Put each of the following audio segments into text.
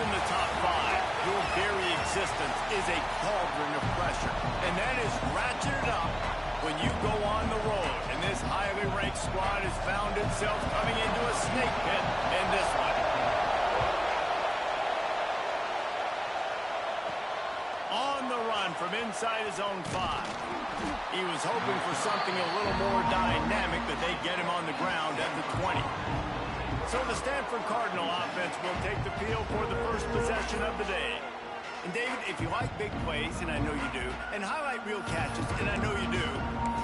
in the top 5, your very existence is a cauldron of pressure. And that is ratcheted up when you go on the road. And this highly ranked squad has found itself coming into a snake pit in this one. On the run from inside his own 5. He was hoping for something a little more dynamic, but they get him on the ground at the 20. So the Stanford Cardinal offense will take the field for the first possession of the day. And David, if you like big plays, and I know you do, and highlight real catches, and I know you do,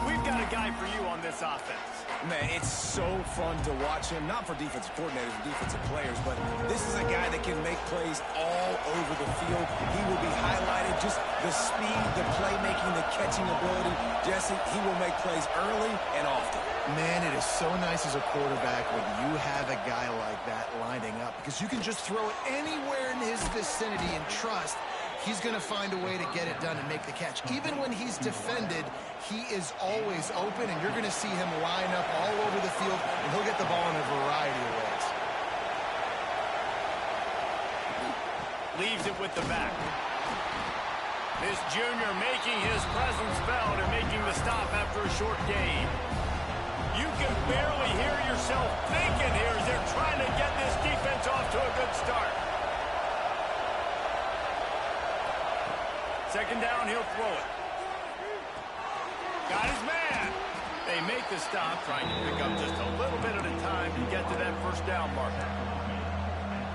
we've got a guy for you on this offense. Man, it's so fun to watch him, not for defensive coordinators and defensive players, but this is a guy that can make plays all over the field. He will be highlighted, just the speed, the playmaking, the catching ability. Jesse, he will make plays early and often. Man, it is so nice as a quarterback when you have a guy like that lining up, because you can just throw it anywhere in his vicinity and trust he's going to find a way to get it done and make the catch. Even when he's defended, he is always open, and you're going to see him line up all over the field, and he'll get the ball in a variety of ways. Leaves it with the back. This junior making his presence felt and making the stop after a short gain. You can barely hear yourself thinking here as they're trying to get this defense off to a good start. Second down, he'll throw it. Got his man. They make the stop, trying to pick up just a little bit at a time to get to that first down marker.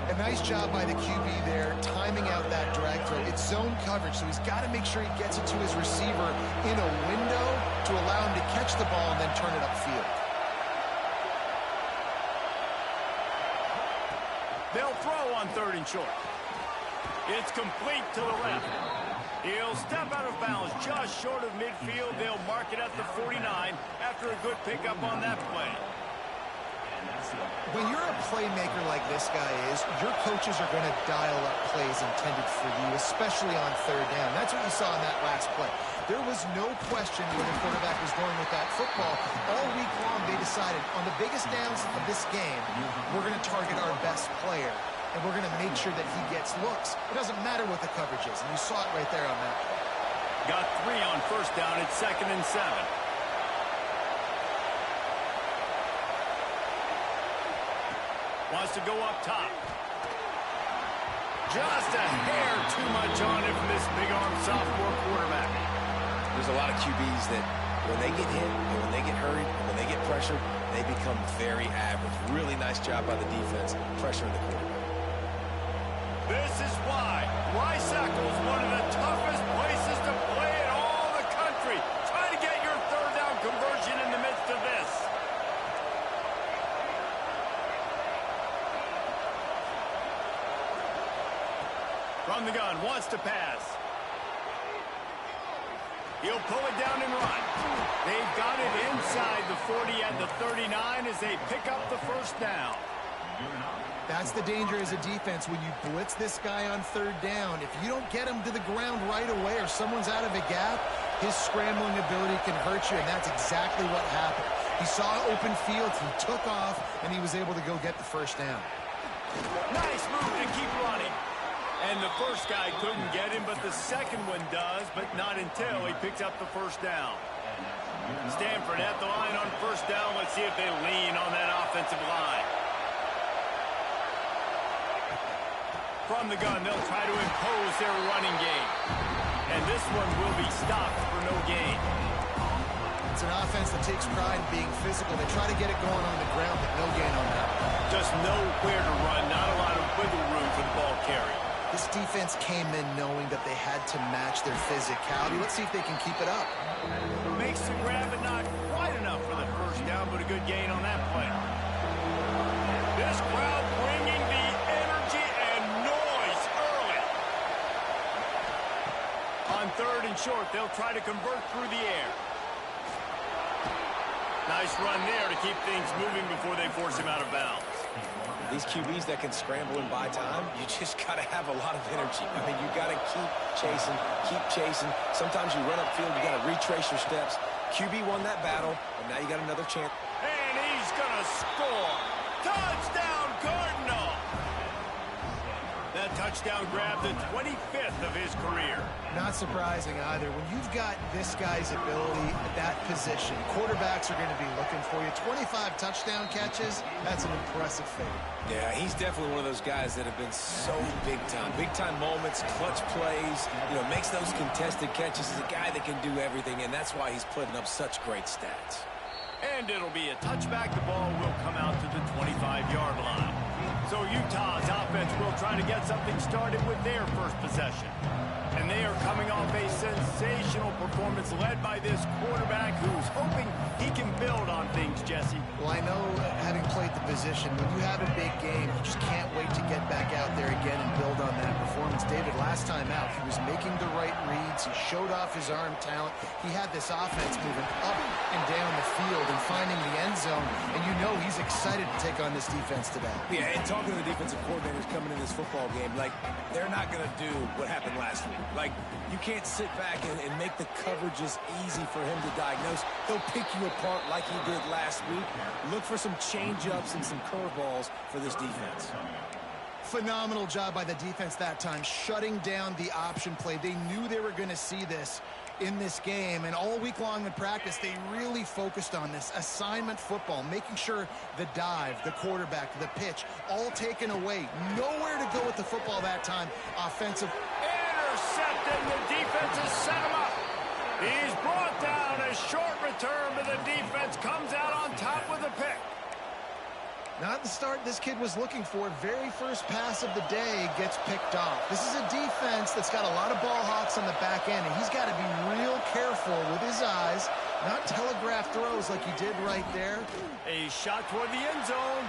A nice job by the QB there, timing out that drag throw. It's zone coverage, so he's got to make sure he gets it to his receiver in a window to allow him to catch the ball and then turn it upfield. They'll throw on 3rd and short. It's complete to the left. He'll step out of bounds just short of midfield. They'll mark it at the 49 after a good pickup on that play. When you're a playmaker like this guy is, your coaches are going to dial up plays intended for you, especially on 3rd down. That's what you saw in that last play. There was no question where the quarterback was going with that football. All week long, they decided on the biggest downs of this game, we're going to target our best player, and we're going to make sure that he gets looks. It doesn't matter what the coverage is, and you saw it right there on that play. Got 3 on 1st down. It's 2nd and 7. Wants to go up top. Just a hair too much on it from this big-arm sophomore quarterback. There's a lot of QBs that when they get hit and when they get hurried and when they get pressured, they become very average. Really nice job by the defense, pressuring the quarterback. This is why Rice-Eccles is one of the toughest places to play in all the country. Try to get your 3rd down conversion in the midst of this. From the gun, wants to pass. He'll pull it down and run. They've got it inside the 40 at the 39 as they pick up the 1st down. That's the danger as a defense when you blitz this guy on 3rd down. If you don't get him to the ground right away or someone's out of a gap, his scrambling ability can hurt you, and that's exactly what happened. He saw open field, he took off, and he was able to go get the 1st down. Nice move to keep running. And the first guy couldn't get him, but the second one does, but not until he picks up the 1st down. Stanford at the line on 1st down. Let's see if they lean on that offensive line. From the gun, they'll try to impose their running game. And this one will be stopped for no gain. It's an offense that takes pride in being physical. They try to get it going on the ground, but no gain on that. Just nowhere to run, not a lot of wiggle room for the ball carry. This defense came in knowing that they had to match their physicality. Let's see if they can keep it up. Makes the grab, but not quite enough for the 1st down, but a good gain on that play. This crowd bringing the energy and noise early. On 3rd and short, they'll try to convert through the air. Nice run there to keep things moving before they force him out of bounds. These QBs that can scramble and buy time, you just got to have a lot of energy. I mean, you got to keep chasing, keep chasing. Sometimes you run upfield, you got to retrace your steps. QB won that battle, and now you got another chance. And he's going to score. Touchdown, Cardinal! That touchdown grab, the 25th of his career. Not surprising either. When you've got this guy's ability at that position, quarterbacks are going to be looking for you. 25 touchdown catches, that's an impressive feat. Yeah, he's definitely one of those guys that have been so big time. Big time moments, clutch plays, makes those contested catches. He's a guy that can do everything, and that's why he's putting up such great stats. And it'll be a touchback. The ball will come out to the 25-yard line. So Utah's offense will try to get something started with their first possession. And they are coming off a sensational performance led by this quarterback who's hoping he can build on things, Jesse. Well, I know, having played the position, when you have a big game, you just can't wait to get back out there again and build on that performance. David, last time out, he was making the right reads. He showed off his arm talent. He had this offense moving up and down the field and finding the end zone. And you know he's excited to take on this defense today. Yeah, and talking to the defensive coordinators coming in this football game, they're not going to do what happened last week. You can't sit back and make the coverages easy for him to diagnose. He'll pick you apart like he did last week. Look for some change-ups and some curveballs for this defense. Phenomenal job by the defense that time, shutting down the option play. They knew they were going to see this in this game, and all week long in practice, they really focused on this assignment football, making sure the dive, the quarterback, the pitch, all taken away. Nowhere to go with the football that time. Offensive. Intercepted, the defense has set him up. He's brought down. A short return, but the defense comes out on top with a pick. Not the start this kid was looking for. Very first pass of the day gets picked off. This is a defense that's got a lot of ball hawks on the back end, and he's got to be real careful with his eyes, not telegraph throws like he did right there. A shot toward the end zone.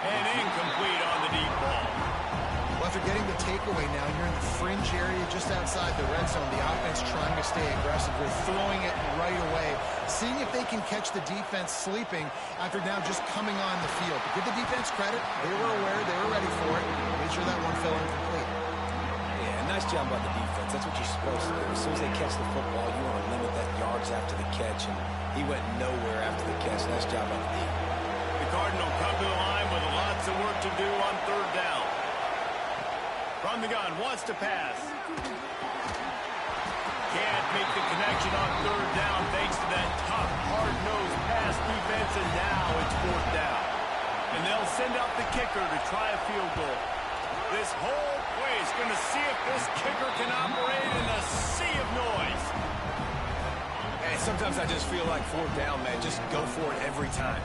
And incomplete on the deep ball. Well, after getting the takeaway now, you're in the fringe area just outside the red zone. The offense trying to stay aggressive. They're throwing it right away, seeing if they can catch the defense sleeping after now just coming on the field. But give the defense credit. They were aware. They were ready for it. Made sure that one fell incomplete. Yeah, nice job by the defense. That's what you're supposed to do. As soon as they catch the football, you want to limit that yards after the catch, and he went nowhere after the catch. Nice job by the defense. The Cardinal come to the line with lots of work to do on third down. From the gun, wants to pass. Can't make the connection on third down thanks to that tough, hard-nosed pass defense, and now it's fourth down. And they'll send out the kicker to try a field goal. This whole place going to see if this kicker can operate in a sea of noise. And sometimes I just feel like fourth down, man, just go for it every time.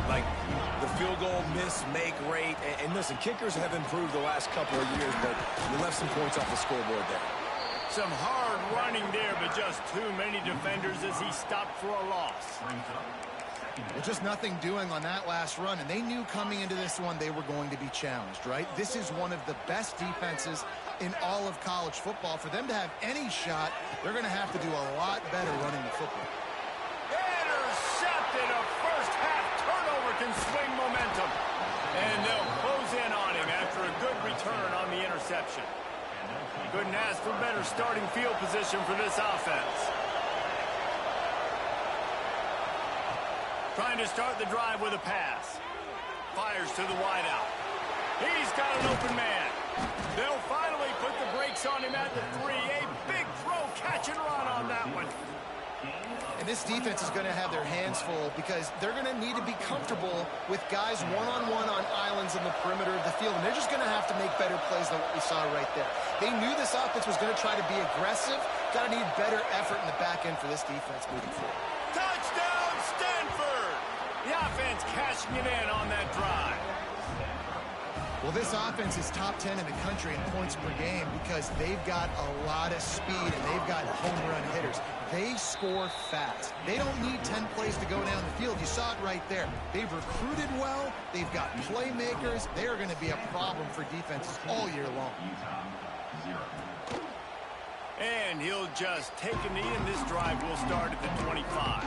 The field goal, miss, make, rate. And listen, kickers have improved the last couple of years, but you left some points off the scoreboard there. Some hard running there, but just too many defenders as he stopped for a loss. Well, just nothing doing on that last run, and they knew coming into this one they were going to be challenged, right? This is one of the best defenses in all of college football. For them to have any shot, they're going to have to do a lot better running the football. Intercepted. A first-half turnover can swing momentum. And they'll close in on him after a good return on the interception. Couldn't ask for better starting field position for this offense. Trying to start the drive with a pass. Fires to the wideout. He's got an open man. They'll finally put the brakes on him at the 3. A big throw, catch and run on that one. And this defense is going to have their hands full because they're going to need to be comfortable with guys one-on-one on islands in the perimeter of the field. And they're just going to have to make better plays than what we saw right there. They knew this offense was going to try to be aggressive. Got to need better effort in the back end for this defense moving forward. Touchdown, Stanford! The offense cashing it in on that drive. Well, this offense is top 10 in the country in points per game because they've got a lot of speed and they've got home run hitters. They score fast. They don't need 10 plays to go down the field. You saw it right there. They've recruited well. They've got playmakers. They are going to be a problem for defenses all year long. And he'll just take a knee, and this drive will start at the 25.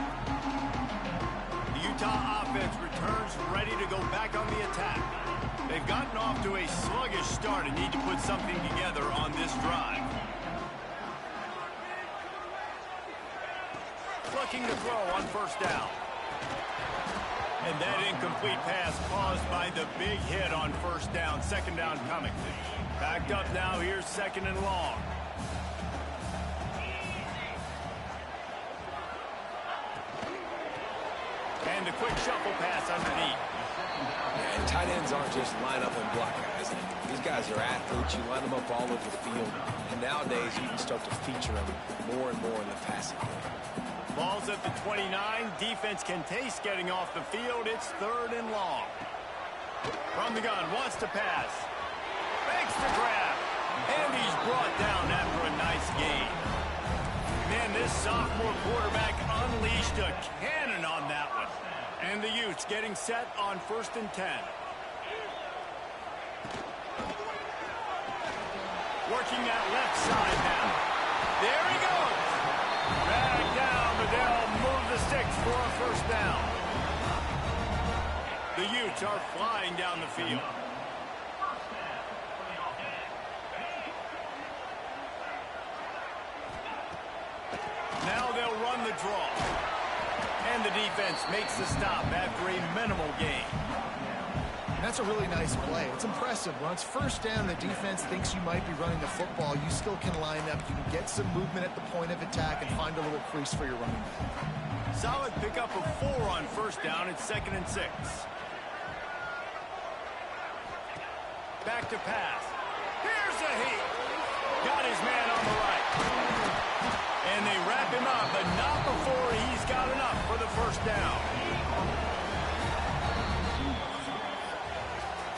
The Utah offense returns ready to go back on the attack. They've gotten off to a sluggish start and need to put something together on this drive. Looking to throw on first down. And that incomplete pass caused by the big hit on first down. Second down coming. Backed up now. Here's second and long. And a quick shuffle pass underneath. And tight ends aren't just line up and block guys. These guys are athletes. You line them up all over the field. And nowadays, you can start to feature them more and more in the passing game. Ball's at the 29. Defense can taste getting off the field. It's third and long. From the gun, wants to pass. Makes the grab. And he's brought down after a nice gain. Man, this sophomore quarterback unleashed a cannon on that one. And the Utes getting set on 1st and 10. Working that left side now. There he goes. Back down, but they'll move the sticks for a first down. The Utes are flying down the field. Now they'll run the draw. And the defense makes the stop after a minimal gain. And that's a really nice play. It's impressive. Once first down, the defense thinks you might be running the football. You still can line up. You can get some movement at the point of attack and find a little crease for your running back. Solid pickup of 4 on first down. It's 2nd and 6. Back to pass. Here's a heat. Got his man on the right. And they wrap him up, but not before he's got enough for the first down.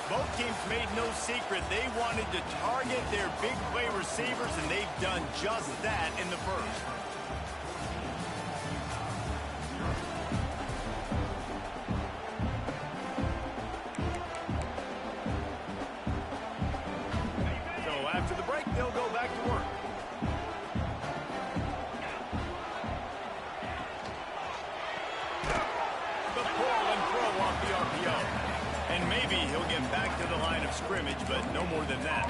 Both teams made no secret they wanted to target their big play receivers, and they've done just that in the first. So after the break, they'll go back to work. The pull and throw off the RPO. And maybe he'll get back to the line of scrimmage, but no more than that.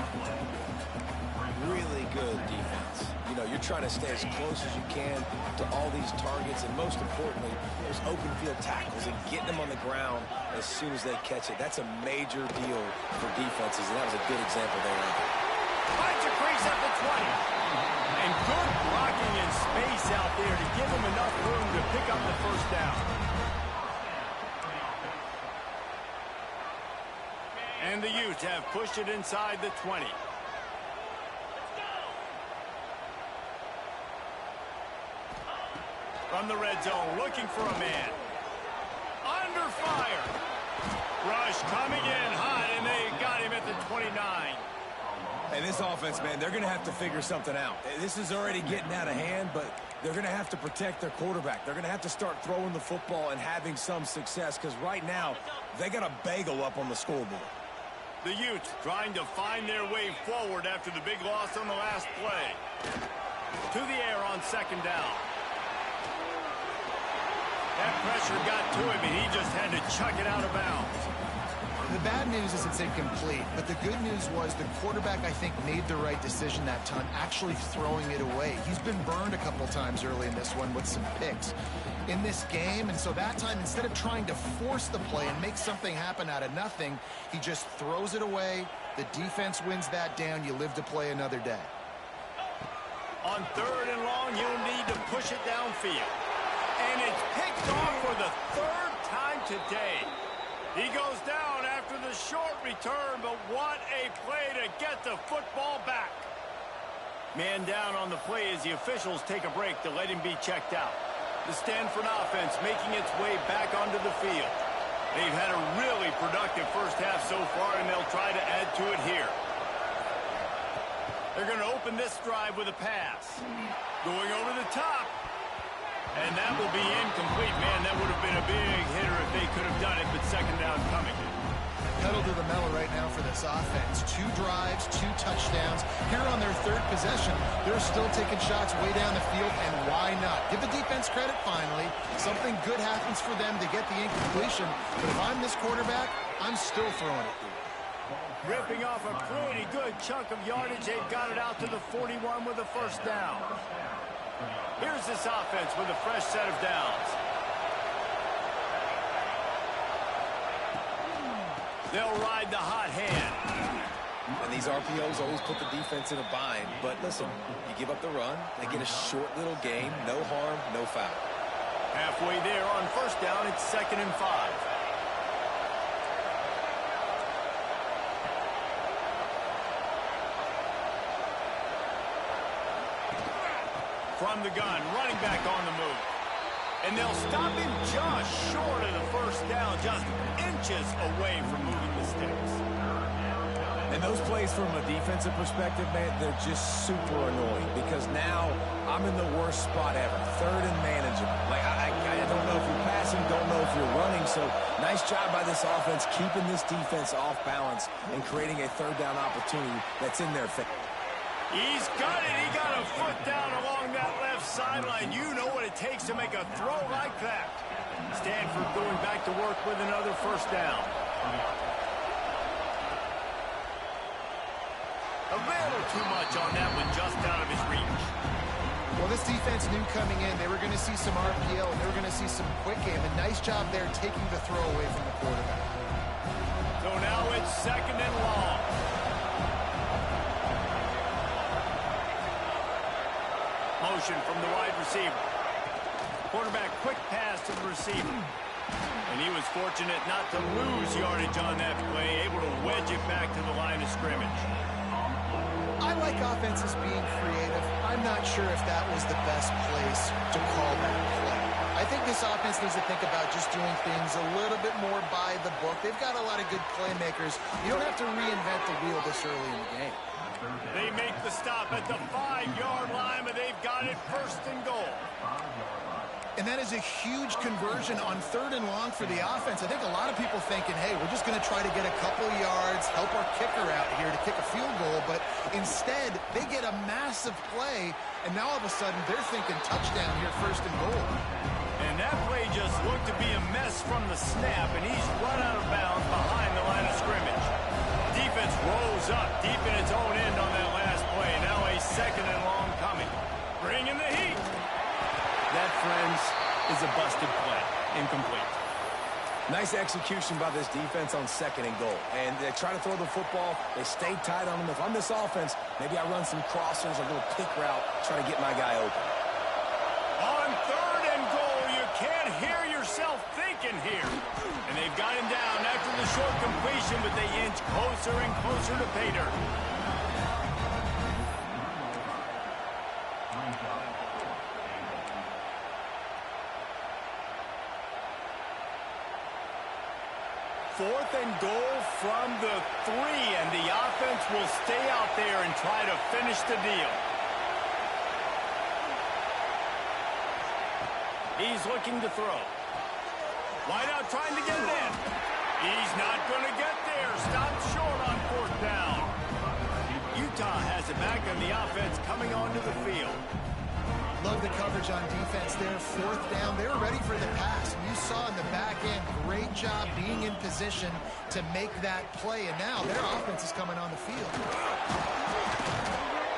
Really good defense. You know, you're trying to stay as close as you can to all these targets, and most importantly, those open field tackles and getting them on the ground as soon as they catch it. That's a major deal for defenses, and that was a good example there. Finds a crease at the 20. And good blocking in space out there to give him enough room to pick up the first down. And the Utes have pushed it inside the 20. From the red zone, looking for a man. Under fire. Rush coming in hot, and they got him at the 29. And this offense, man, they're going to have to figure something out. This is already getting out of hand, but they're going to have to protect their quarterback. They're going to have to start throwing the football and having some success, because right now, they got a bagel up on the scoreboard. The Utes trying to find their way forward after the big loss on the last play. To the air on second down. That pressure got to him, and he just had to chuck it out of bounds. The bad news is it's incomplete, but the good news was the quarterback, I think, made the right decision that time, actually throwing it away. He's been burned a couple times early in this one with some picks in this game, and so that time, instead of trying to force the play and make something happen out of nothing, he just throws it away. The defense wins that down. You live to play another day. On third and long, you'll need to push it downfield. And it's picked off for the third time today. He goes down after the short return, but what a play to get the football back. Man down on the play as the officials take a break to let him be checked out. The Stanford offense making its way back onto the field. They've had a really productive first half so far, and they'll try to add to it here. They're going to open this drive with a pass. Going over the top. And that will be incomplete. Man, that would have been a big hitter if they could have done it, but second down coming. Pedal to the metal right now for this offense. 2 drives, 2 touchdowns. Here on their third possession, they're still taking shots way down the field, and why not? Give the defense credit finally. Something good happens for them to get the incompletion, but if I'm this quarterback, I'm still throwing it. Ripping off a pretty good chunk of yardage. They've got it out to the 41 with a first down. Here's this offense with a fresh set of downs. They'll ride the hot hand. And these RPOs always put the defense in a bind. But listen, you give up the run, they get a short little gain, no harm, no foul. Halfway there on first down, it's 2nd and 5. From the gun, running back on the move. And they'll stop him just short of the first down, just inches away from moving the sticks. And those plays from a defensive perspective, man, they're just super annoying because now I'm in the worst spot ever. 3rd and manageable. Like, I don't know if you're passing, don't know if you're running. So nice job by this offense keeping this defense off balance and creating a 3rd down opportunity that's in their face. He's got it. He got a foot down along that left sideline. You know what it takes to make a throw like that. Stanford going back to work with another first down. A little too much on that one, just out of his reach. Well, this defense knew coming in they were going to see some RPO, and they were going to see some quick game. A nice job there taking the throw away from the quarterback. So now it's 2nd and long. Motion from the wide receiver. Quarterback quick pass to the receiver. And he was fortunate not to lose yardage on that play, able to wedge it back to the line of scrimmage. I like offenses being creative. I'm not sure if that was the best place to call that play. I think this offense needs to think about just doing things a little bit more by the book. They've got a lot of good playmakers. You don't have to reinvent the wheel this early in the game. They make the stop at the 5-yard line, but they've got it 1st and goal. And that is a huge conversion on 3rd and long for the offense. I think a lot of people thinking, hey, we're just going to try to get a couple yards, help our kicker out here to kick a field goal. But instead, they get a massive play, and now all of a sudden they're thinking touchdown here, 1st and goal. And that play just looked to be a mess from the snap, and he's run out of bounds behind the line of scrimmage. Defense rolls up deep in its own end on that last play. Now a 2nd and long coming. Bringing the heat. That, friends, is a busted play. Incomplete. Nice execution by this defense on 2nd and goal. And they try to throw the football. They stay tight on them. If I'm this offense, maybe I run some crossers, a little pick route, try to get my guy open. On 3rd and goal, you can't hear yourself thinking here. And they've got him down after the short completion, but they inch closer and closer to pay dirt. Fourth and goal from the 3, and the offense will stay out there and try to finish the deal. He's looking to throw. Wide out trying to get it in. He's not going to get there. Stopped short on 4th down. Utah has it back, and the offense coming onto the field. Love the coverage on defense there. 4th down. They were ready for the pass. And you saw in the back end, great job being in position to make that play. And now their offense is coming on the field.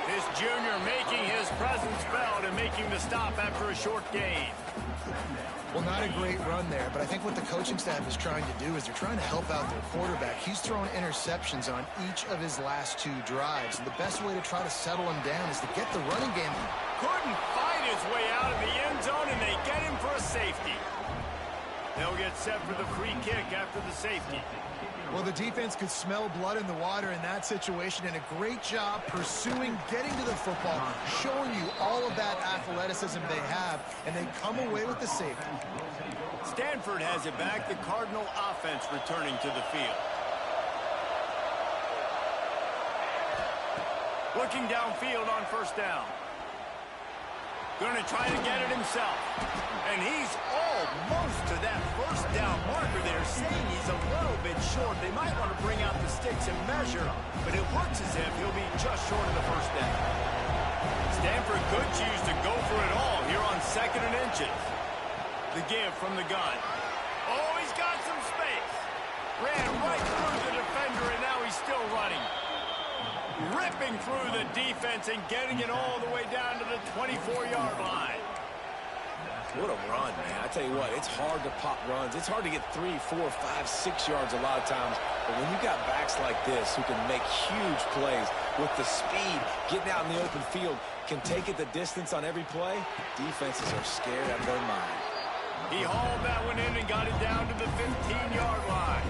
This junior making his presence felt and making the stop after a short gain. Well, not a great run there, but I think what the coaching staff is trying to do is they're trying to help out their quarterback. He's thrown interceptions on each of his last 2 drives, and the best way to try to settle him down is to get the running game. Couldn't fight his way out of the end zone, and they get him for a safety. They'll get set for the free kick after the safety. Well, the defense could smell blood in the water in that situation, and a great job pursuing, getting to the football, showing you all of that athleticism they have, and they come away with the safety. Stanford has it back. The Cardinal offense returning to the field. Looking downfield on 1st down. Going to try to get it himself. And he's almost to that 1st down marker there, saying he's a little bit short. They might want to bring out the sticks and measure, but it looks as if he'll be just short of the 1st down. Stanford could choose to go for it all here on 2nd and inches. The give from the gun. Oh, he's got some space. Ran right through the defender, and now he's still running. Ripping through the defense and getting it all the way down to the 24-yard line. What a run, man. I tell you what, it's hard to pop runs. It's hard to get 3, 4, 5, 6 yards a lot of times. But when you got backs like this who can make huge plays with the speed, getting out in the open field, can take it the distance on every play, defenses are scared out of their mind. He hauled that one in and got it down to the 15-yard line.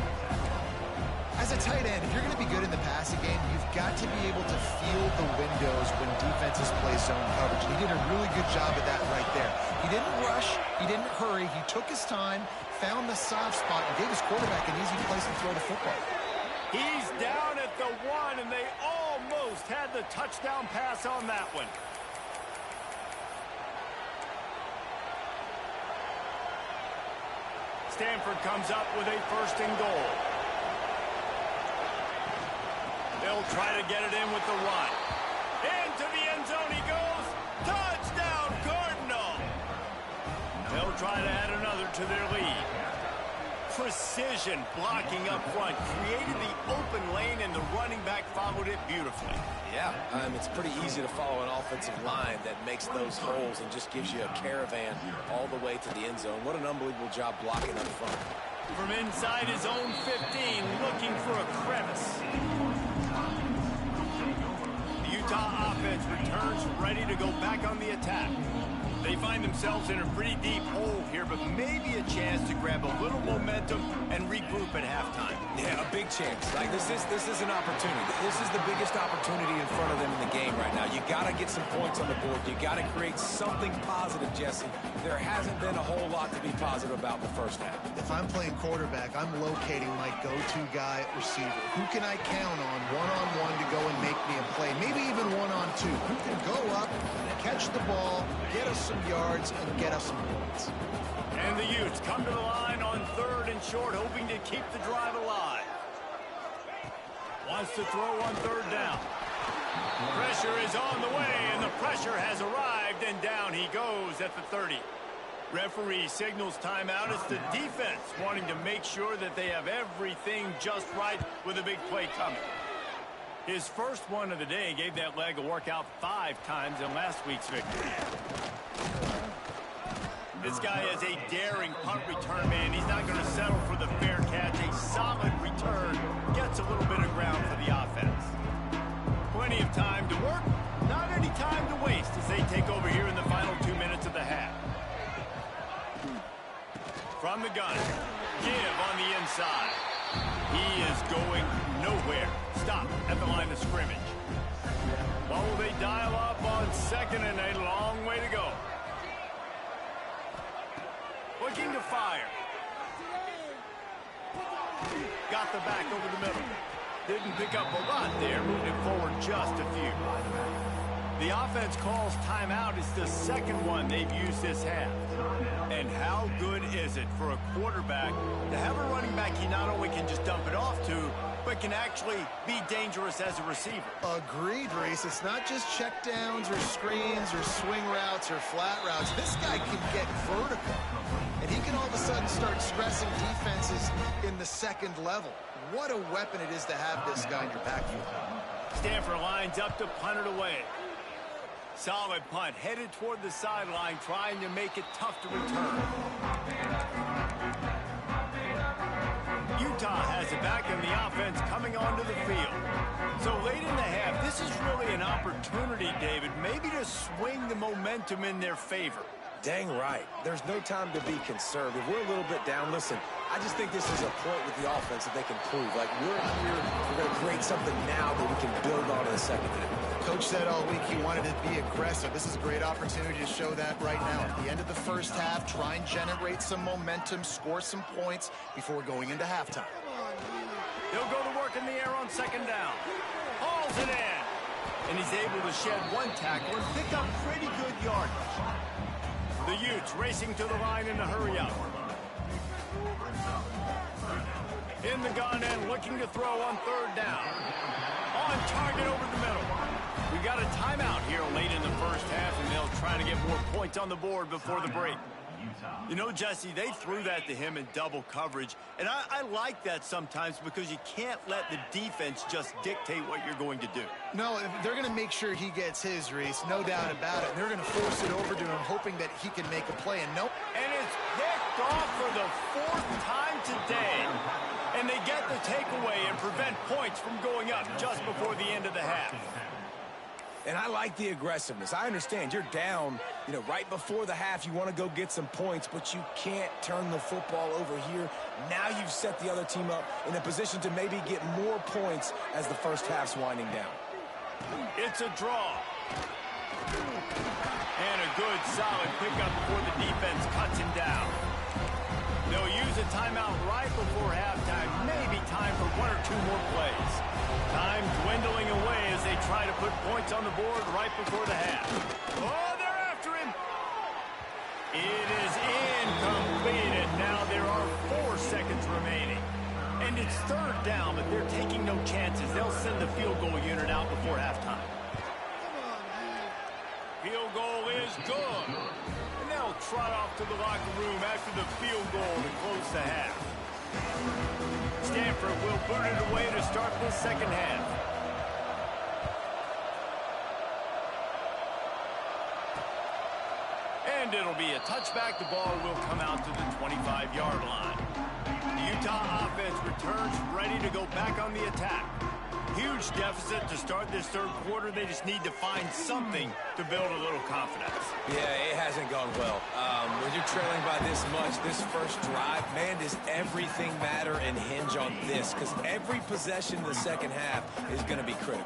As a tight end, if you're going to be good in the passing game, you've got to be able to feel the windows when defenses play zone coverage. And he did a really good job of that right there. He didn't rush. He didn't hurry. He took his time, found the soft spot, and gave his quarterback an easy place to throw the football. He's down at the 1, and they almost had the touchdown pass on that one. Stanford comes up with a 1st and goal. They'll try to get it in with the run. Into the end zone he goes. Touchdown, Cardinal. They'll try to add another to their lead. Precision blocking up front. Created the open lane, and the running back followed it beautifully. Yeah, it's pretty easy to follow an offensive line that makes those holes and just gives you a caravan all the way to the end zone. What an unbelievable job blocking up front. From inside his own 15, looking for a crevice. Utah offense returns ready to go back on the attack. They find themselves in a pretty deep hole here, but maybe a chance to grab a little momentum and regroup at halftime. Yeah, a big chance. Like this is an opportunity. This is the biggest opportunity in front of them in the game right now. You got to get some points on the board. You got to create something positive, Jesse. There hasn't been a whole lot to be positive about in the first half. If I'm playing quarterback, I'm locating my go-to guy at receiver. Who can I count on one-on-one to go and make me a play? Maybe even one-on-two. Who can go up, catch the ball, get us some yards, and get us some points. And the Utes come to the line on 3rd and short, hoping to keep the drive alive. Wants to throw on 3rd down. Pressure is on the way, and the pressure has arrived, and down he goes at the 30. Referee signals timeout. It's the defense wanting to make sure that they have everything just right with a big play coming. His first one of the day gave that leg a workout 5 times in last week's victory. This guy is a daring punt return man. He's not going to settle for the fair catch. A solid return gets a little bit of ground for the offense. Plenty of time to work, not any time to waste as they take over here in the final 2 minutes of the half. From the gun, give on the inside. He is going nowhere. Stop at the line of scrimmage. What will they dial up on 2nd and a long way to go? Looking to fire. Got the back over the middle. Didn't pick up a lot there, moving it forward just a few. The offense calls timeout. It's the 2nd one they've used this half. And how good is it for a quarterback to have a running back he not only can just dump it off to, but can actually be dangerous as a receiver? Agreed, Reese. It's not just check downs or screens or swing routes or flat routes. This guy can get vertical. And he can all of a sudden start stressing defenses in the 2nd level. What a weapon it is to have this guy in your backfield. Stanford lines up to punt it away. Solid punt, headed toward the sideline, trying to make it tough to return. Utah has it back, and the offense coming onto the field. So late in the half, this is really an opportunity, David, maybe to swing the momentum in their favor. Dang right. There's no time to be conservative. We're a little bit down. Listen, I just think this is a point with the offense that they can prove. Like, we're here, we're going to create something now that we can build on in the 2nd half. Coach said all week he wanted to be aggressive. This is a great opportunity to show that right now. At the end of the 1st half, try and generate some momentum, score some points before going into halftime. He'll go to work in the air on 2nd down. Hauls it in. And he's able to shed 1 tackle and pick up pretty good yardage. The Utes racing to the line in a hurry up. In the gun and looking to throw on 3rd down. On target over the middle. We got a timeout here late in the 1st half, and they'll try to get more points on the board before the break. You know, Jesse, they threw that to him in double coverage, and I like that sometimes because you can't let the defense just dictate what you're going to do. No, they're going to make sure he gets his, Reese, no doubt about it. They're going to force it over to him, hoping that he can make a play, and nope. And it's picked off for the 4th time today, and they get the takeaway and prevent points from going up just before the end of the half. And I like the aggressiveness. I understand you're down, right before the half. You want to go get some points, but you can't turn the football over here. Now you've set the other team up in a position to maybe get more points as the first half's winding down. It's a draw. And a good, solid pickup before the defense cuts him down. They'll use a timeout right before halftime. Maybe time for 1 or 2 more plays. Time dwindling away as they try to put points on the board right before the half. Oh, they're after him. It is incomplete, and now there are 4 seconds remaining. And it's 3rd down, but they're taking no chances. They'll send the field goal unit out before halftime. Field goal is good. And they'll trot off to the locker room after the field goal to close the half. Stanford will boot it away to start the second half. And it'll be a touchback. The ball will come out to the 25-yard line. The Utah offense returns ready to go back on the attack. Huge deficit to start this 3rd quarter. They just need to find something to build a little confidence. Yeah, it hasn't gone well. When you're trailing by this much, this first drive, man, does everything matter and hinge on this? Because every possession in the second half is going to be critical.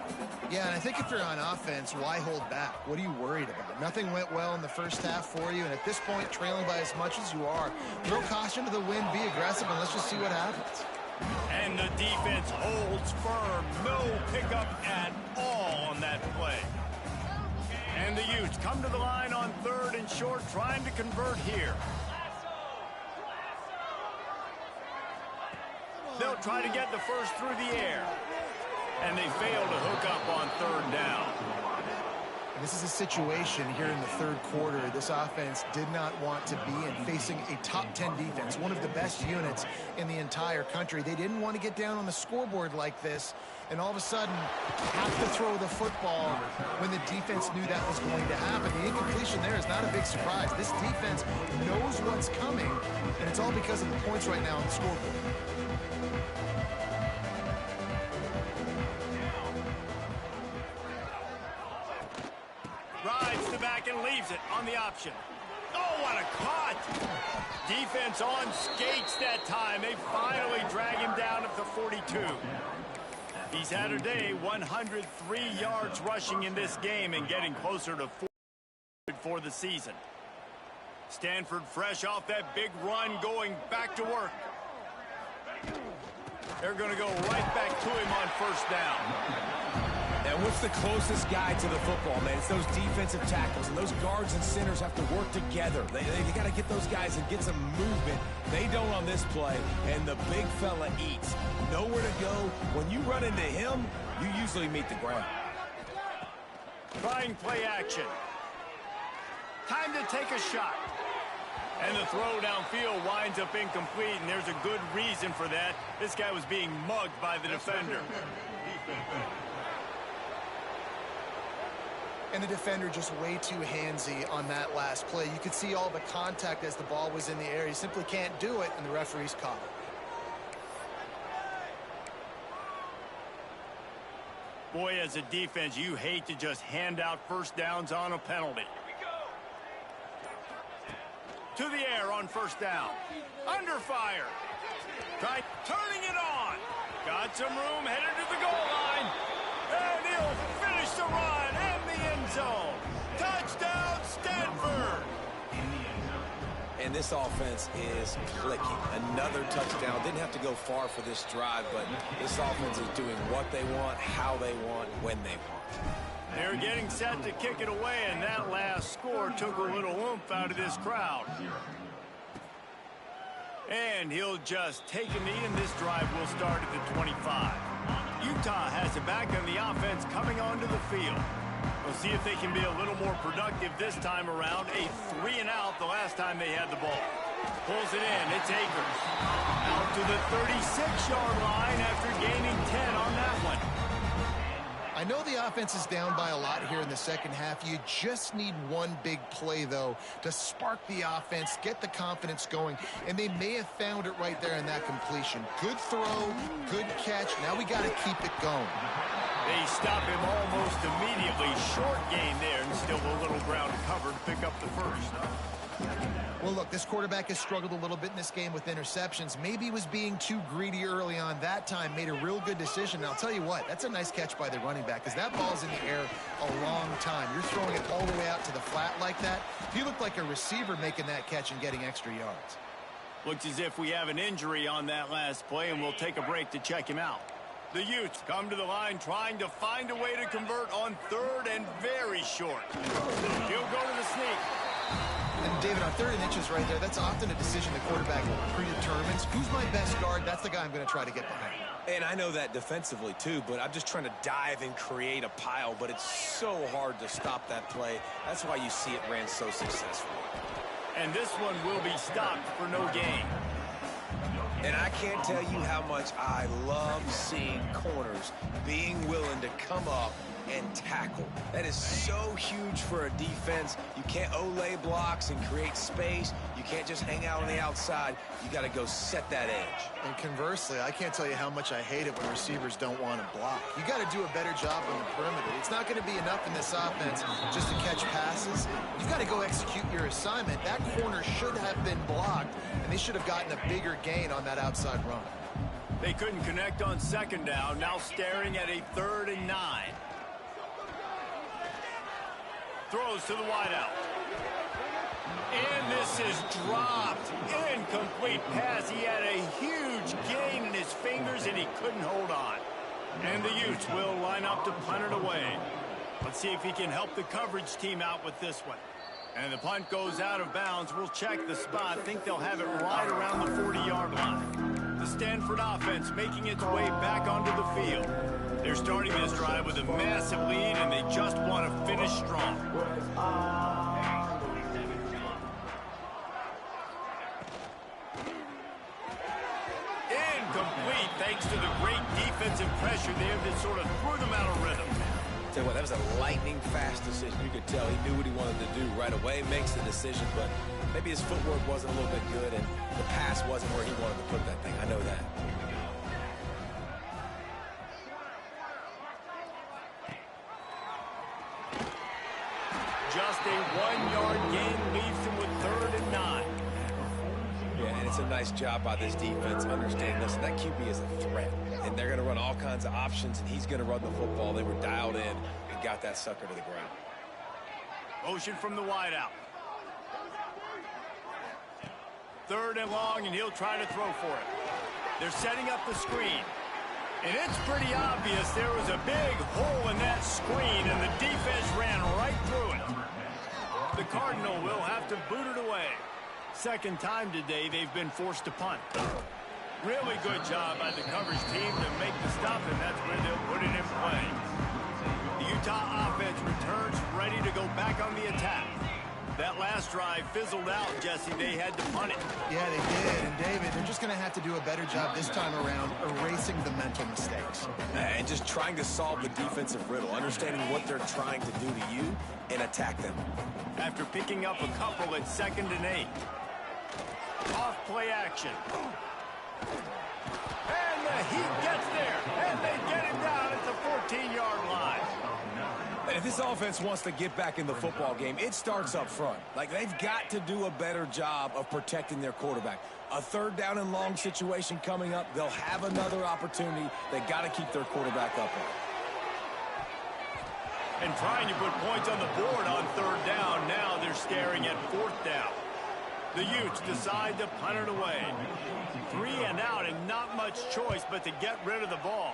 Yeah, and I think if you're on offense, why hold back? What are you worried about? Nothing went well in the first half for you, and at this point, trailing by as much as you are, throw caution to the wind, be aggressive, and let's just see what happens. And the defense holds firm. No pickup at all on that play. And the Utes come to the line on 3rd and short, trying to convert here. They'll try to get the first through the air. And they fail to hook up on 3rd down. This is a situation here in the 3rd quarter this offense did not want to be in, facing a top 10 defense, one of the best units in the entire country. They didn't want to get down on the scoreboard like this and all of a sudden have to throw the football when the defense knew that was going to happen. The incompletion there is not a big surprise. This defense knows what's coming, and it's all because of the points right now on the scoreboard. Rides the back and leaves it on the option. Oh, what a cut! Defense on skates that time. They finally drag him down at the 42. He's had a day, 103 yards rushing in this game and getting closer to 400 for the season. Stanford fresh off that big run, going back to work. They're going to go right back to him on 1st down. And what's the closest guy to the football, man? It's those defensive tackles, and those guards and centers have to work together. They got to get those guys and get some movement. They don't on this play, and the big fella eats. Nowhere to go. When you run into him, you usually meet the ground. Trying play action. Time to take a shot. And the throw downfield winds up incomplete, and there's a good reason for that. This guy was being mugged by the defender. And the defender just way too handsy on that last play. You could see all the contact as the ball was in the air. He simply can't do it, and the referee's caught it. Boy, as a defense, you hate to just hand out 1st downs on a penalty. To the air on 1st down. Under fire. Try turning it on. Got some room, headed to the goal line. And he'll finish the run and the end zone. Touchdown, Stanford. And this offense is clicking. Another touchdown. Didn't have to go far for this drive, but this offense is doing what they want, how they want, when they want. They're getting set to kick it away, and that last score took a little oomph out of this crowd. And he'll just take a knee, and this drive will start at the 25. Utah has it back on the offense coming onto the field. We'll see if they can be a little more productive this time around. A 3-and-out the last time they had the ball. Pulls it in. It's Akers. Out to the 36-yard line after gaining 10 on that one. I know the offense is down by a lot here in the second half. You just need one big play, though, to spark the offense, get the confidence going, and they may have found it right there in that completion. Good throw, good catch. Now we got to keep it going. They stop him almost immediately. Short gain there, and still a little ground covered to pick up the first. Well, look, this quarterback has struggled a little bit in this game with interceptions. Maybe he was being too greedy early on. That time made a real good decision. And I'll tell you what, that's a nice catch by the running back because that ball's in the air a long time. You're throwing it all the way out to the flat like that. He looked like a receiver making that catch and getting extra yards. Looks as if we have an injury on that last play, and we'll take a break to check him out. The Utes come to the line trying to find a way to convert on third and very short. He'll go to the sneak. And, David, on third and inches right there, that's often a decision the quarterback predetermines. Who's my best guard? That's the guy I'm going to try to get behind. And I know that defensively, too, but I'm just trying to dive and create a pile, but it's so hard to stop that play. That's why you see it ran so successfully. And this one will be stopped for no gain. And I can't tell you how much I love seeing corners being willing to come up and tackle. That is so huge for a defense. You can't olay blocks and create space. You can't just hang out on the outside. You got to go set that edge. And conversely, I can't tell you how much I hate it when receivers don't want to block. You got to do a better job on the perimeter. It's not going to be enough in this offense just to catch passes. You got to go execute your assignment. That corner should have been blocked, and they should have gotten a bigger gain on that outside run. They couldn't connect on second down. Now staring at a 3rd and 9. Throws to the wideout. And this is dropped. Incomplete pass. He had a huge gain in his fingers, and he couldn't hold on. And the Utes will line up to punt it away. Let's see if he can help the coverage team out with this one. And the punt goes out of bounds. We'll check the spot. Think they'll have it right around the 40-yard line. The Stanford offense making its way back onto the field. They're starting this drive with a massive lead, and they just want to finish strong. Incomplete, thanks to the great defensive pressure there that sort of threw them out of rhythm. Tell you what, that was a lightning-fast decision. You could tell he knew what he wanted to do right away, makes the decision, but maybe his footwork wasn't a little bit good, and the pass wasn't where he wanted to put that thing. I know that. Just a 1-yard gain leaves him with 3rd and 9. Yeah, and it's a nice job by this defense understanding this. That QB is a threat, and they're going to run all kinds of options, and he's going to run the football. They were dialed in and got that sucker to the ground. Motion from the wideout. 3rd and long, and he'll try to throw for it. They're setting up the screen. And it's pretty obvious there was a big hole in that screen, and the defense ran right through it. The Cardinal will have to boot it away. Second time today they've been forced to punt. Really good job by the coverage team to make the stop, and that's where they'll put it in play. The Utah offense returns ready to go back on the attack. That last drive fizzled out, Jesse. They had to punt it. Yeah, they did. And, David, they're just going to have to do a better job this time around erasing the mental mistakes. And just trying to solve the defensive riddle, understanding what they're trying to do to you and attack them. After picking up a couple at 2nd and 8. Off play action. And the Heat gets there. And they get him down at the 14-yard line. And if this offense wants to get back in the football game, it starts up front. Like, they've got to do a better job of protecting their quarterback. A 3rd down and long situation coming up. They'll have another opportunity. They got to keep their quarterback up. And trying to put points on the board on 3rd down. Now they're staring at 4th down. The Utes decide to punt it away. 3 and out, and not much choice but to get rid of the ball.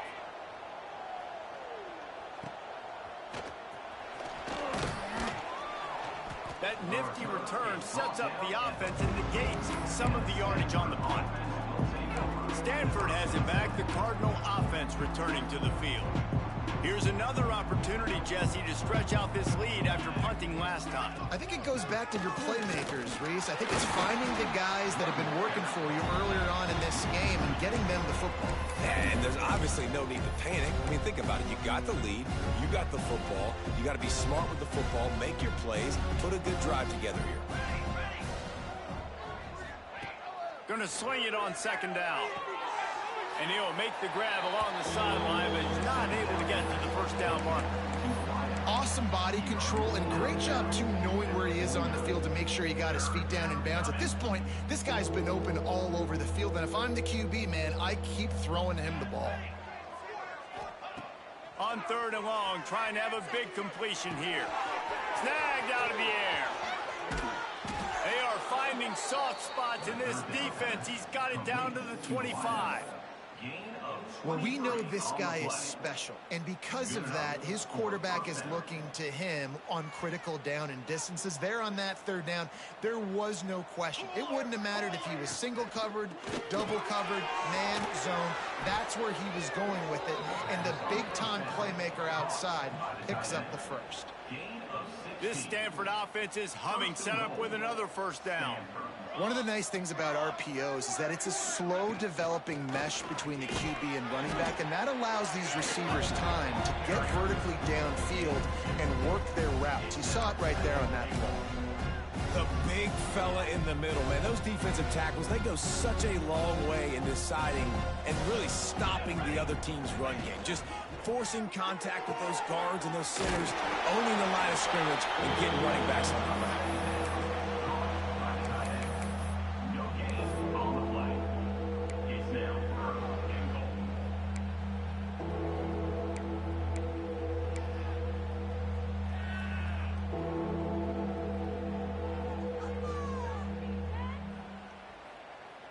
That nifty return sets up the offense and negates some of the yardage on the punt. Stanford has it back. The Cardinal offense returning to the field. Here's another opportunity, Jesse, to stretch out this lead after punting last time. I think it goes back to your playmakers, Reese. I think it's finding the guys that have been working for you earlier on in this game and getting them the football. And there's obviously no need to panic. I mean, think about it. You got the lead. You got the football. You got to be smart with the football, make your plays, put a good drive together here. Going to swing it on second down. And he'll make the grab along the sideline, but he's not able to get to the first down marker. Awesome body control and great job, too, knowing where he is on the field to make sure he got his feet down in bounds. At this point, this guy's been open all over the field, and if I'm the QB, man, I keep throwing him the ball. On third and long, trying to have a big completion here. Snagged out of the air. They are finding soft spots in this defense. He's got it down to the 25. Well, we know this guy is special, and because of that, his quarterback is looking to him on critical down and distances. There on that third down, there was no question. It wouldn't have mattered if he was single covered, double covered, man, zone. That's where he was going with it, and the big-time playmaker outside picks up the first. This Stanford offense is humming, set up with another first down. One of the nice things about RPOs is that it's a slow developing mesh between the QB and running back, and that allows these receivers time to get vertically downfield and work their routes. You saw it right there on that play. The big fella in the middle, man. Those defensive tackles, they go such a long way in deciding and really stopping the other team's run game. Just forcing contact with those guards and those centers, owning the line of scrimmage, and getting running backs on the ground.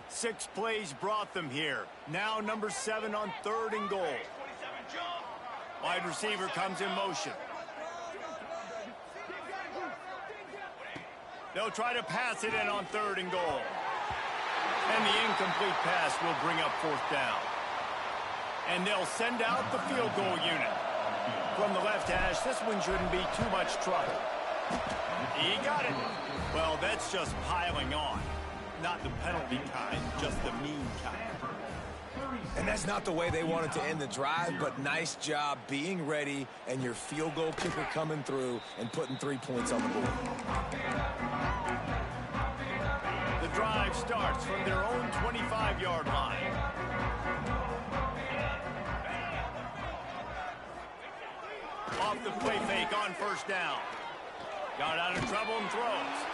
Six plays brought them here. Now number 7 on third and goal. Wide receiver comes in motion. They'll try to pass it in on third and goal. And the incomplete pass will bring up fourth down. And they'll send out the field goal unit. From the left hash, this one shouldn't be too much trouble. He got it. Well, that's just piling on. Not the penalty kind, just the mean kind. And that's not the way they wanted to end the drive, but nice job being ready and your field goal kicker coming through and putting 3 points on the board. The drive starts from their own 25-yard line. Off the play fake on first down. Got out of trouble and throws.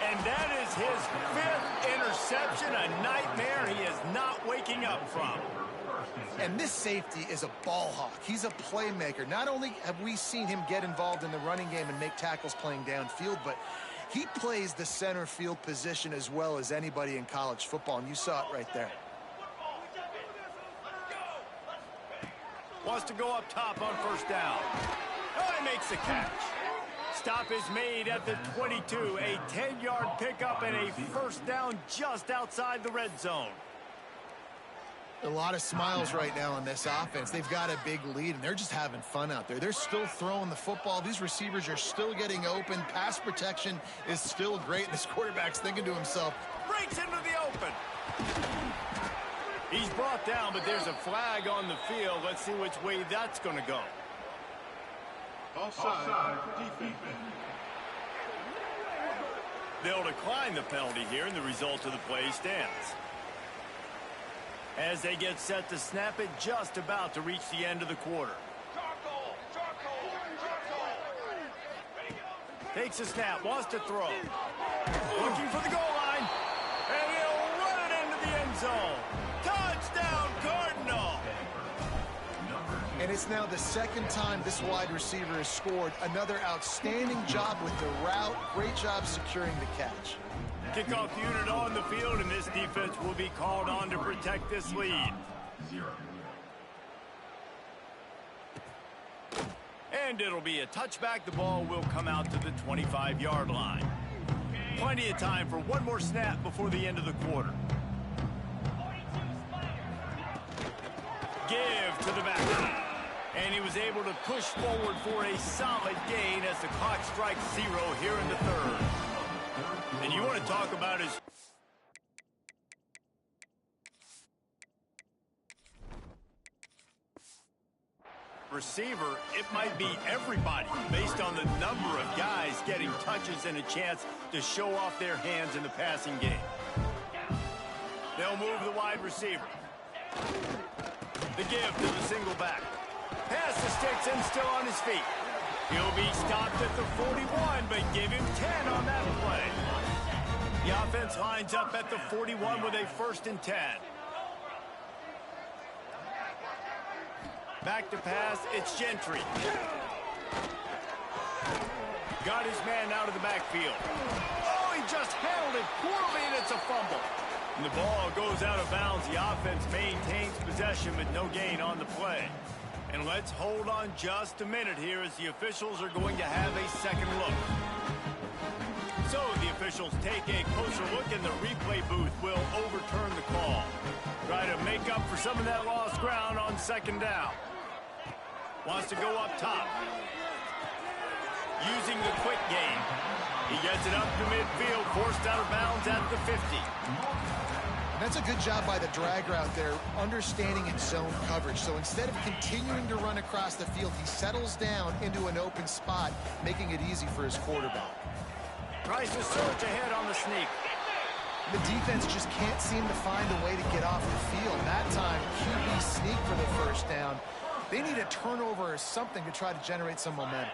And that is his 5th interception, a nightmare he is not waking up from. And this safety is a ball hawk. He's a playmaker. Not only have we seen him get involved in the running game and make tackles playing downfield, but he plays the center field position as well as anybody in college football, and you saw it right there. Wants to go up top on first down. Oh, he makes the catch. Stop is made at the 22, a 10-yard pickup and a first down just outside the red zone. A lot of smiles right now on this offense. They've got a big lead, and they're just having fun out there. They're still throwing the football. These receivers are still getting open. Pass protection is still great. This quarterback's thinking to himself, breaks into the open. He's brought down, but there's a flag on the field. Let's see which way that's going to go. Offside defense. They'll decline the penalty here, and the result of the play stands. As they get set to snap it, just about to reach the end of the quarter. Takes a snap, wants to throw. Looking for the goal line, and he'll run it into the end zone. Touchdown, Cardinal! And it's now the second time this wide receiver has scored. Another outstanding job with the route. Great job securing the catch. Kickoff unit on the field, and this defense will be called on to protect this lead. And it'll be a touchback. The ball will come out to the 25-yard line. Plenty of time for one more snap before the end of the quarter. Give to the back. And he was able to push forward for a solid gain as the clock strikes 0 here in the third. And you want to talk about his... receiver, it might be everybody based on the number of guys getting touches and a chance to show off their hands in the passing game. They'll move the wide receiver. The give to the single back. Pass the sticks and still on his feet. He'll be stopped at the 41, but give him 10 on that play. The offense lines up at the 41 with a 1st and 10. Back to pass, it's Gentry. Got his man out of the backfield. Oh, he just handled it poorly, and it's a fumble. And the ball goes out of bounds. The offense maintains possession, but no gain on the play. And let's hold on just a minute here as the officials are going to have a second look. So the officials take a closer look, and the replay booth will overturn the call. Try to make up for some of that lost ground on 2nd down. Wants to go up top. Using the quick game. He gets it up to midfield, forced out of bounds at the 50. And that's a good job by the drag route there, understanding its zone coverage. So instead of continuing to run across the field, he settles down into an open spot, making it easy for his quarterback. Tries to surge ahead on the sneak. The defense just can't seem to find a way to get off the field. That time, QB sneak for the 1st down. They need a turnover or something to try to generate some momentum.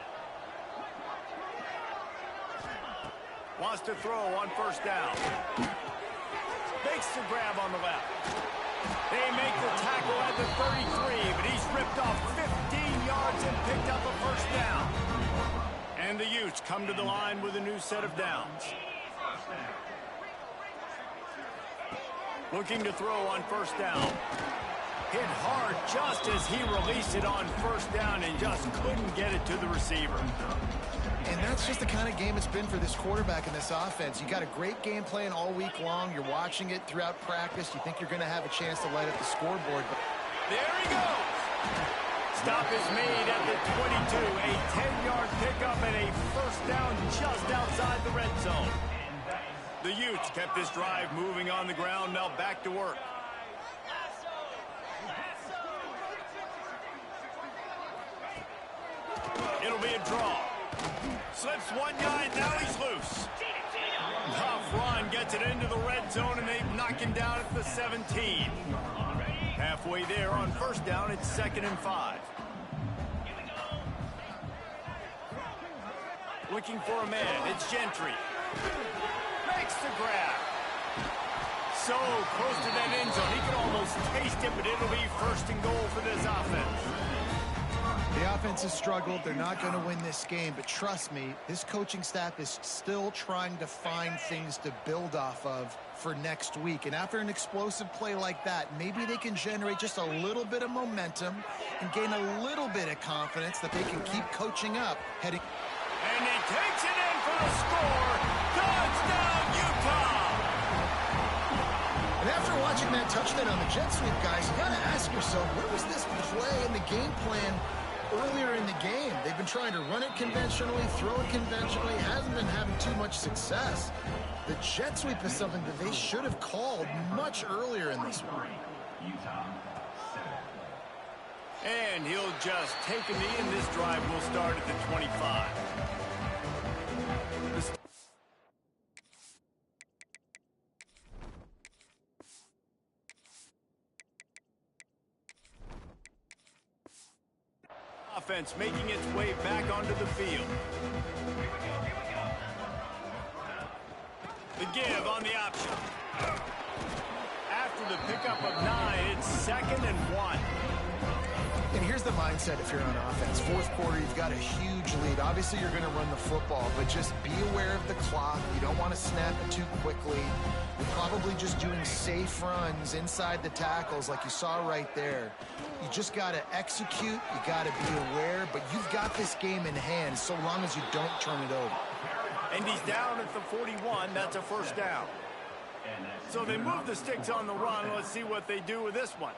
Wants to throw on 1st down. Makes the grab on the left. They make the tackle at the 33, but he's ripped off 15 yards and picked up a 1st down. And the Utes come to the line with a new set of downs. Looking to throw on 1st down. Hit hard just as he released it on 1st down and just couldn't get it to the receiver. And that's just the kind of game it's been for this quarterback in this offense. You got a great game plan all week long. You're watching it throughout practice. You think you're going to have a chance to light up the scoreboard. But there he goes. Stop is made at the 22. A 10-yard pickup and a 1st down just outside the red zone. The Utes kept this drive moving on the ground. Now back to work. It'll be a draw. Slips one guy, now he's loose. Tough run, gets it into the red zone, and they knock him down at the 17. Halfway there on 1st down, it's 2nd and 5. Looking for a man, it's Gentry. Makes the grab. So close to that end zone, he can almost taste it, but it'll be 1st and goal for this offense. The offense has struggled. They're not going to win this game, but trust me, this coaching staff is still trying to find things to build off of for next week. And after an explosive play like that, maybe they can generate just a little bit of momentum and gain a little bit of confidence that they can keep coaching up heading. And he takes it in for the score. Touchdown, Utah! And after watching that touchdown on the jet sweep, guys, you got to ask yourself, where was this play in the game plan earlier in the game? They've been trying to run it conventionally, throw it conventionally, hasn't been having too much success. The jet sweep is something that they should have called much earlier in this one. And he'll just take a knee, and this drive will start at the 25. Offense making its way back onto the field. The give on the option. After the pickup of 9, it's 2nd and 1. And here's the mindset if you're on offense. 4th quarter, you've got a huge lead. Obviously, you're going to run the football, but just be aware of the clock. You don't want to snap it too quickly. You're probably just doing safe runs inside the tackles like you saw right there. You just got to execute. You got to be aware, but you've got this game in hand so long as you don't turn it over. And he's down at the 41. That's a 1st down. So they move the sticks on the run. Let's see what they do with this one.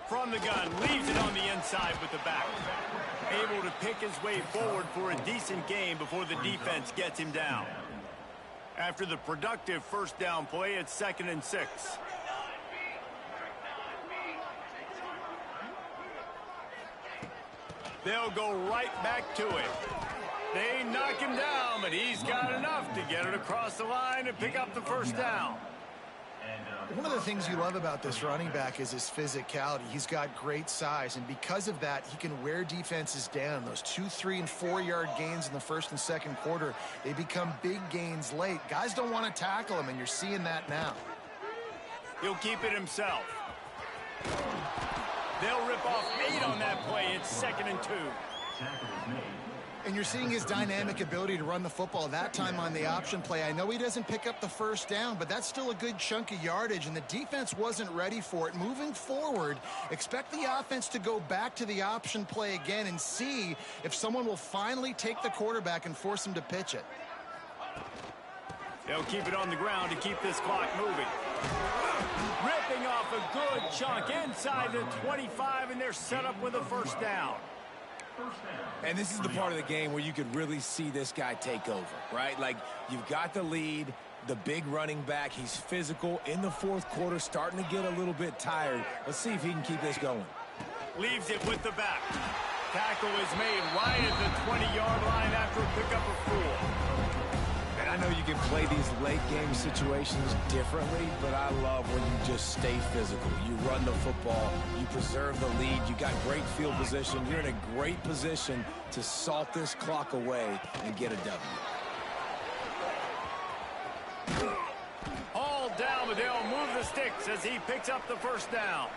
From the gun, leaves it on the inside with the back. Able to pick his way forward for a decent game before the defense gets him down. After the productive first down play, it's 2nd and 6. They'll go right back to it. They knock him down, but he's got enough to get it across the line and pick up the first down. One of the things you love about this running back is his physicality. He's got great size, and because of that, he can wear defenses down. Those 2, 3, and 4-yard gains in the first and second quarter, they become big gains late. Guys don't want to tackle him, and you're seeing that now. He'll keep it himself. They'll rip off 8 on that play. It's 2nd and 2. And you're seeing his dynamic ability to run the football, that time on the option play. I know he doesn't pick up the first down, but that's still a good chunk of yardage, and the defense wasn't ready for it. Moving forward, expect the offense to go back to the option play again and see if someone will finally take the quarterback and force him to pitch it. They'll keep it on the ground to keep this clock moving. Ripping off a good chunk inside the 25, and they're set up with a first down. And this is the part of the game where you could really see this guy take over, right? Like, you've got the lead, the big running back. He's physical in the fourth quarter, starting to get a little bit tired. Let's see if he can keep this going. Leaves it with the back. Tackle is made right at the 20-yard line after a pickup of 4. And I know you can play these late-game situations differently, but I love when you just stay physical. You run the football, you preserve the lead, you got great field position. You're in a great position to salt this clock away and get a W. All down, but they'll move the sticks as he picks up the first down.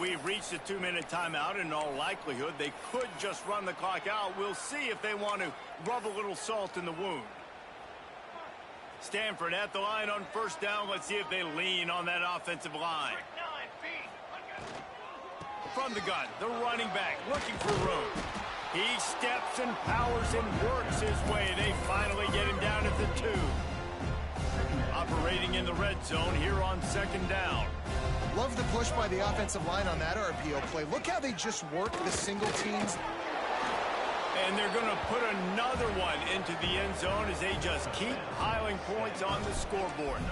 We've reached a 2-minute timeout, and in all likelihood, they could just run the clock out. We'll see if they want to rub a little salt in the wound. Stanford at the line on first down. Let's see if they lean on that offensive line. From the gun, the running back looking for room. He steps and powers and works his way. They finally get him down at the 2. Operating in the red zone here on 2nd down. Love the push by the offensive line on that RPO play. Look how they just work the single teams. And they're going to put another one into the end zone as they just keep piling points on the scoreboard.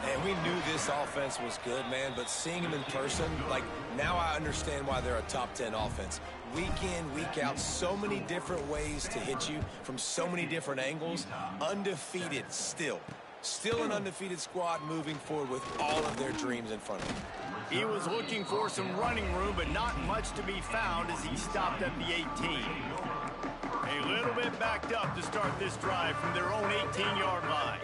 And we knew this offense was good, man, but seeing them in person, like, now I understand why they're a top 10 offense. Week in, week out, so many different ways to hit you from so many different angles. Undefeated still. Still an undefeated squad moving forward with all of their dreams in front of them. He was looking for some running room, but not much to be found as he stopped at the 18. A little bit backed up to start this drive from their own 18-yard line.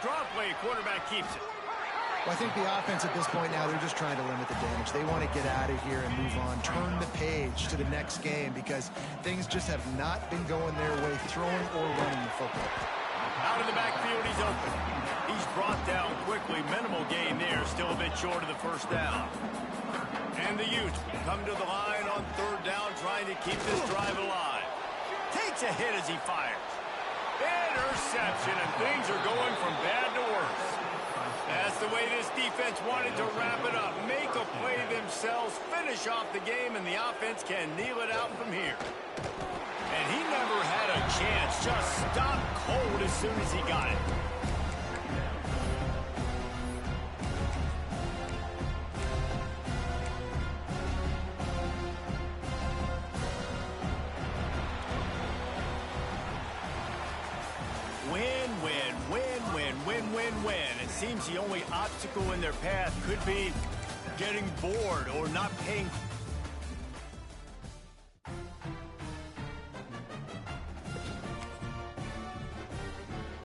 Draw play, quarterback keeps it. Well, I think the offense at this point now, they're just trying to limit the damage. They want to get out of here and move on, turn the page to the next game because things just have not been going their way, throwing or running the football. Out of the backfield, he's open. He's brought down quickly. Minimal gain there, still a bit short of the first down. And the Utes come to the line on 3rd down, trying to keep this drive alive. Takes a hit as he fires. Interception, and things are going from bad to worse. That's the way this defense wanted to wrap it up. Make a play themselves, finish off the game, and the offense can kneel it out from here. And he never had a chance, just stopped cold as soon as he got it. Win. It seems the only obstacle in their path could be getting bored or not paying